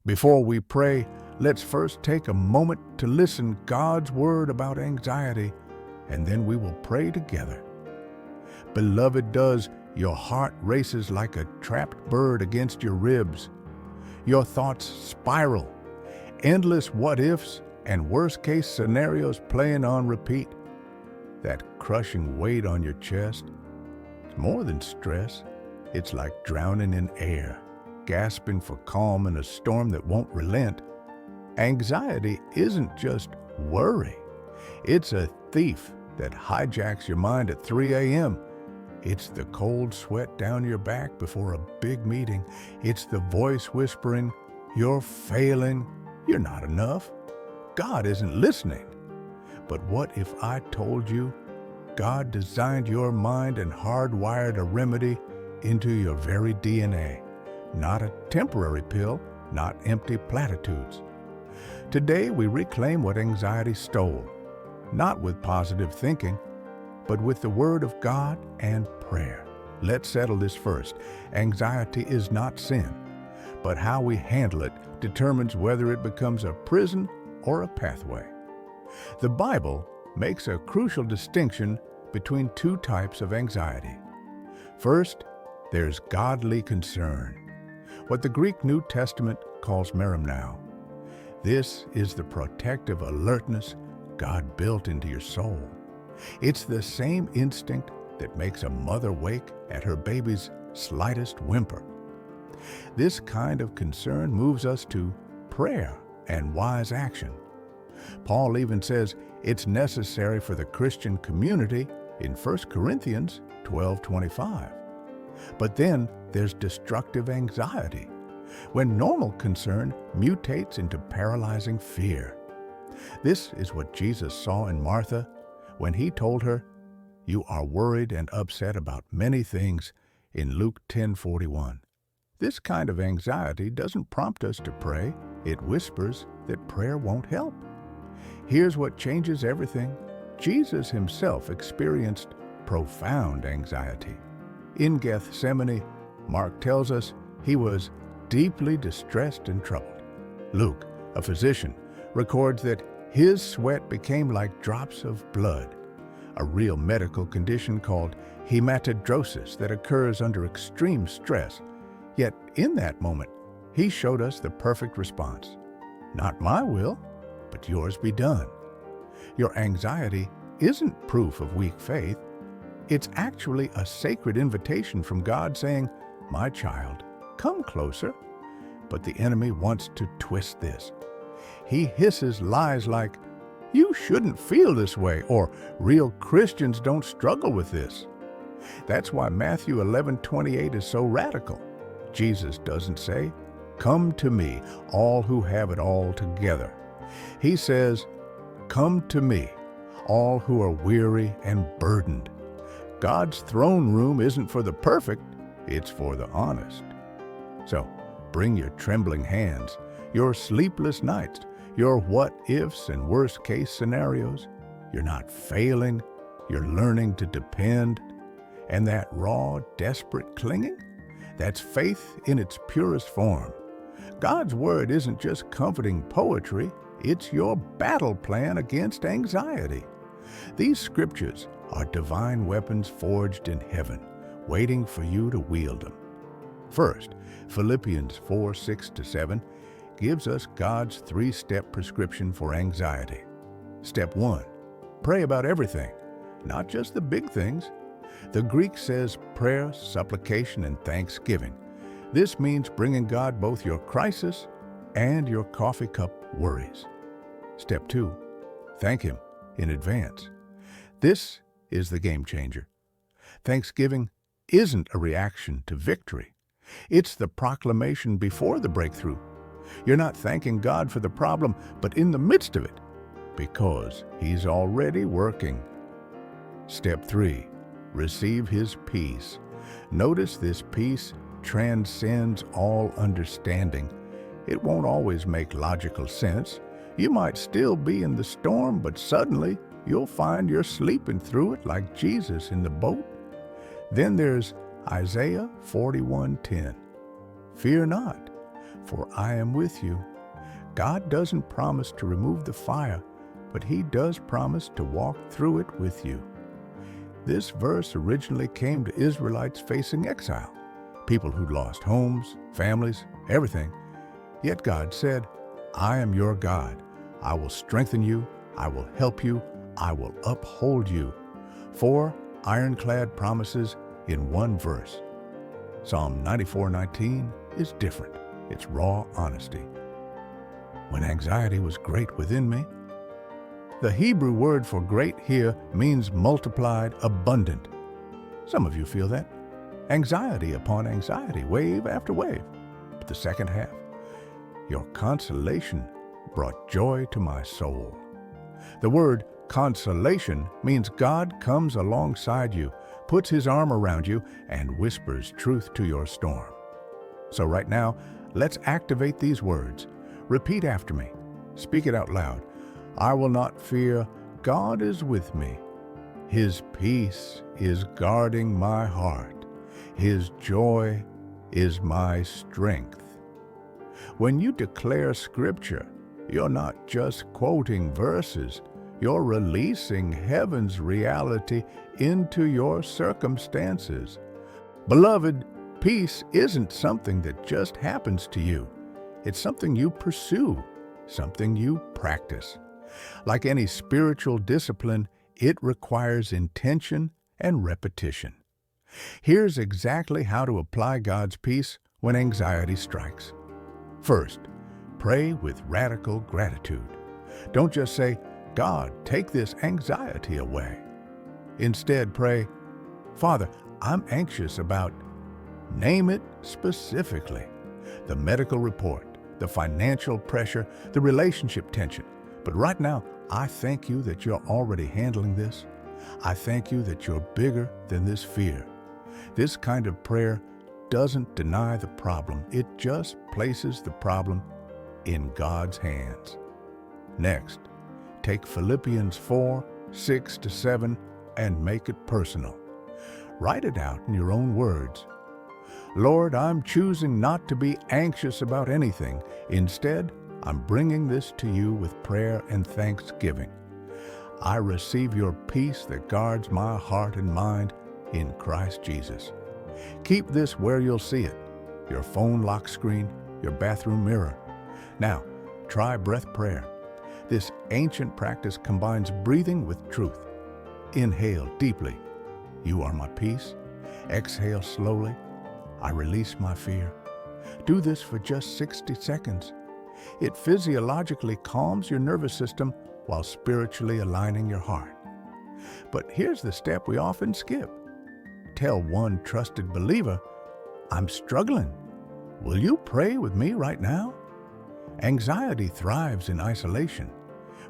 Before we pray, let's first take a moment to listen God's word about anxiety, and then we will pray together. Beloved, does your heart races like a trapped bird against your ribs? Your thoughts spiral, endless what-ifs and worst-case scenarios playing on repeat. That crushing weight on your chest, it's more than stress. It's like drowning in air, gasping for calm in a storm that won't relent. Anxiety isn't just worry. It's a thief that hijacks your mind at 3 a.m. It's the cold sweat down your back before a big meeting. It's the voice whispering, "You're failing. You're not enough. God isn't listening." But what if I told you God designed your mind and hardwired a remedy into your very DNA? Not a temporary pill, not empty platitudes. Today we reclaim what anxiety stole, not with positive thinking, but with the Word of God and prayer. Let's settle this first. Anxiety is not sin, but how we handle it determines whether it becomes a prison or a pathway. The Bible makes a crucial distinction between two types of anxiety. First, there's godly concern, what the Greek New Testament calls merimnao. This is the protective alertness God built into your soul. It's the same instinct that makes a mother wake at her baby's slightest whimper. This kind of concern moves us to prayer and wise action. Paul even says it's necessary for the Christian community in 1 Corinthians 12:25. But then there's destructive anxiety, when normal concern mutates into paralyzing fear. This is what Jesus saw in Martha when he told her, "You are worried and upset about many things," in Luke 10:41. This kind of anxiety doesn't prompt us to pray. It whispers that prayer won't help. Here's what changes everything. Jesus himself experienced profound anxiety. In Gethsemane, Mark tells us he was deeply distressed and troubled. Luke, a physician, records that his sweat became like drops of blood, a real medical condition called hematidrosis that occurs under extreme stress. Yet in that moment, he showed us the perfect response. "Not my will, but yours be done." Your anxiety isn't proof of weak faith. It's actually a sacred invitation from God saying, "My child, come closer." But the enemy wants to twist this. He hisses lies like, "You shouldn't feel this way," or "Real Christians don't struggle with this." That's why Matthew 11:28 is so radical. Jesus doesn't say, "Come to me, all who have it all together." He says, "Come to me, all who are weary and burdened." God's throne room isn't for the perfect, it's for the honest. So, bring your trembling hands, your sleepless nights, your what-ifs and worst-case scenarios. You're not failing, you're learning to depend. And that raw, desperate clinging, that's faith in its purest form. God's word isn't just comforting poetry, it's your battle plan against anxiety. These scriptures are divine weapons forged in heaven, waiting for you to wield them. First, Philippians 4:6-7 gives us God's three-step prescription for anxiety. Step 1, pray about everything, not just the big things. The Greek says prayer, supplication, and thanksgiving. This means bringing God both your crisis and your coffee cup worries. Step 2, thank Him in advance. This is the game changer. Thanksgiving isn't a reaction to victory. It's the proclamation before the breakthrough. You're not thanking God for the problem, but in the midst of it, because He's already working. Step 3, receive His peace. Notice this peace transcends all understanding. It won't always make logical sense. You might still be in the storm, but suddenly you'll find you're sleeping through it like Jesus in the boat. Then there's Isaiah 41:10. Fear not, for I am with you. God doesn't promise to remove the fire, but He does promise to walk through it with you. This verse originally came to Israelites facing exile, people who'd lost homes, families, everything. Yet God said, I am your God. I will strengthen you. I will help you. I will uphold you. 4 ironclad promises in one verse. Psalm 94:19 is different. It's raw honesty. When anxiety was great within me, the Hebrew word for great here means multiplied, abundant. Some of you feel that. Anxiety upon anxiety, wave after wave. But the second half, your consolation brought joy to my soul. The word consolation means God comes alongside you, puts His arm around you, and whispers truth to your storm. So right now, let's activate these words. Repeat after me. Speak it out loud. I will not fear. God is with me. His peace is guarding my heart. His joy is my strength. When you declare Scripture, you're not just quoting verses. You're releasing heaven's reality into your circumstances. Beloved, peace isn't something that just happens to you. It's something you pursue, something you practice. Like any spiritual discipline, it requires intention and repetition. Here's exactly how to apply God's peace when anxiety strikes. First, pray with radical gratitude. Don't just say, God, take this anxiety away. Instead, pray, Father, I'm anxious about, name it specifically, the medical report, the financial pressure, the relationship tension. But right now, I thank you that you're already handling this. I thank you that you're bigger than this fear. This kind of prayer doesn't deny the problem. It just places the problem in God's hands. Next, take Philippians 4:6-7 and make it personal. Write it out in your own words. Lord, I'm choosing not to be anxious about anything. Instead, I'm bringing this to you with prayer and thanksgiving. I receive your peace that guards my heart and mind in Christ Jesus. Keep this where you'll see it, your phone lock screen, your bathroom mirror. Now, try breath prayer. This ancient practice combines breathing with truth. Inhale deeply. You are my peace. Exhale slowly. I release my fear. Do this for just 60 seconds. It physiologically calms your nervous system while spiritually aligning your heart. But here's the step we often skip. Tell one trusted believer, I'm struggling. Will you pray with me right now? Anxiety thrives in isolation.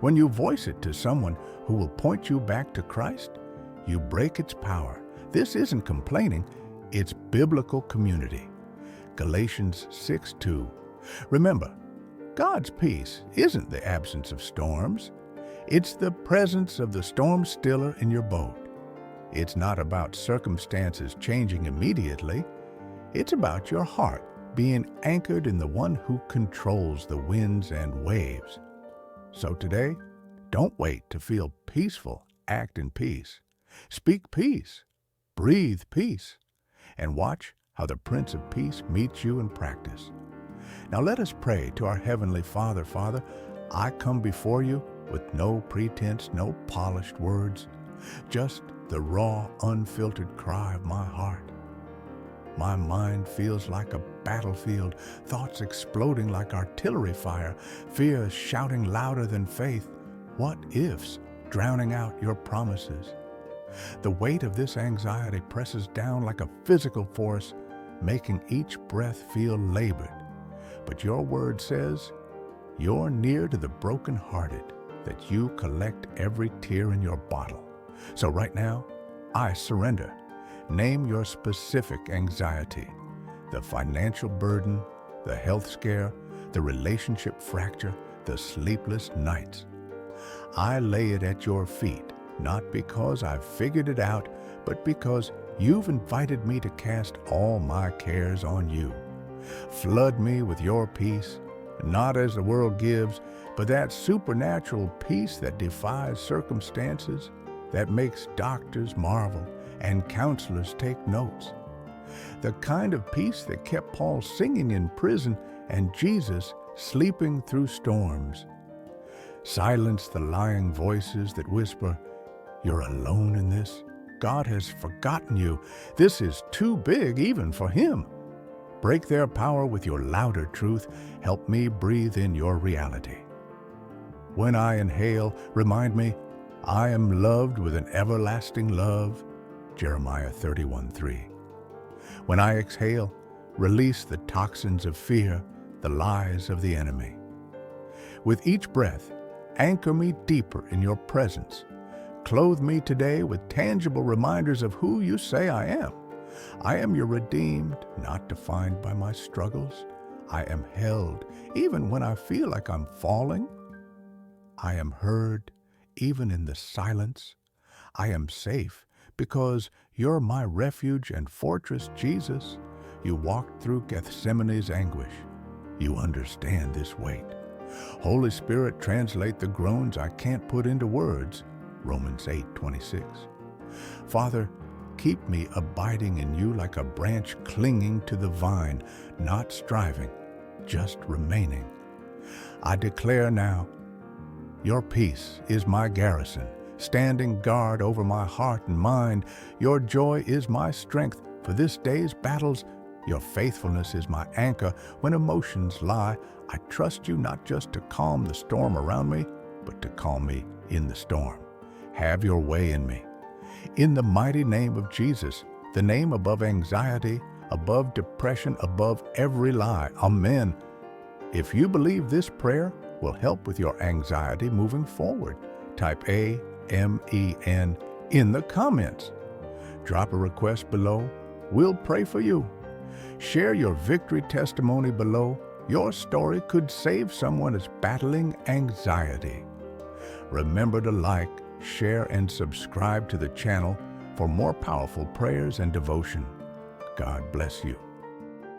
When you voice it to someone who will point you back to Christ, you break its power. This isn't complaining, it's biblical community. Galatians 6:2. Remember, God's peace isn't the absence of storms. It's the presence of the storm stiller in your boat. It's not about circumstances changing immediately. It's about your heart being anchored in the one who controls the winds and waves. So today, don't wait to feel peaceful. Act in peace. Speak peace. Breathe peace. And watch how the Prince of Peace meets you in practice. Now let us pray to our Heavenly Father. Father, I come before you with no pretense, no polished words, just the raw, unfiltered cry of my heart. My mind feels like a battlefield, thoughts exploding like artillery fire, fears shouting louder than faith, what ifs drowning out your promises. The weight of this anxiety presses down like a physical force, making each breath feel labored. But your word says, you're near to the brokenhearted, that you collect every tear in your bottle. So right now, I surrender. Name your specific anxiety, the financial burden, the health scare, the relationship fracture, the sleepless nights. I lay it at your feet, not because I've figured it out, but because you've invited me to cast all my cares on you. Flood me with your peace, not as the world gives, but that supernatural peace that defies circumstances, that makes doctors marvel and counselors take notes. The kind of peace that kept Paul singing in prison and Jesus sleeping through storms. Silence the lying voices that whisper, "You're alone in this. God has forgotten you. This is too big even for him." Break their power with your louder truth. Help me breathe in your reality. When I inhale, remind me, I am loved with an everlasting love. Jeremiah 31:3. When I exhale, release the toxins of fear, the lies of the enemy. With each breath, anchor me deeper in your presence. Clothe me today with tangible reminders of who you say I am. I am your redeemed, not defined by my struggles. I am held, even when I feel like I'm falling. I am heard, even in the silence. I am safe, because you're my refuge and fortress, Jesus. You walked through Gethsemane's anguish. You understand this weight. Holy Spirit, translate the groans I can't put into words. Romans 8:26. Father, keep me abiding in you like a branch clinging to the vine, not striving, just remaining. I declare now, your peace is my garrison, standing guard over my heart and mind. Your joy is my strength for this day's battles. Your faithfulness is my anchor when emotions lie. I trust you not just to calm the storm around me, but to calm me in the storm. Have your way in me. In the mighty name of Jesus, the name above anxiety, above depression, above every lie. Amen. If you believe this prayer will help with your anxiety moving forward, type AMEN in the comments. Drop a request below. We'll pray for you. Share your victory testimony below. Your story could save someone that's battling anxiety. Remember to like, share, and subscribe to the channel for more powerful prayers and devotion. God bless you.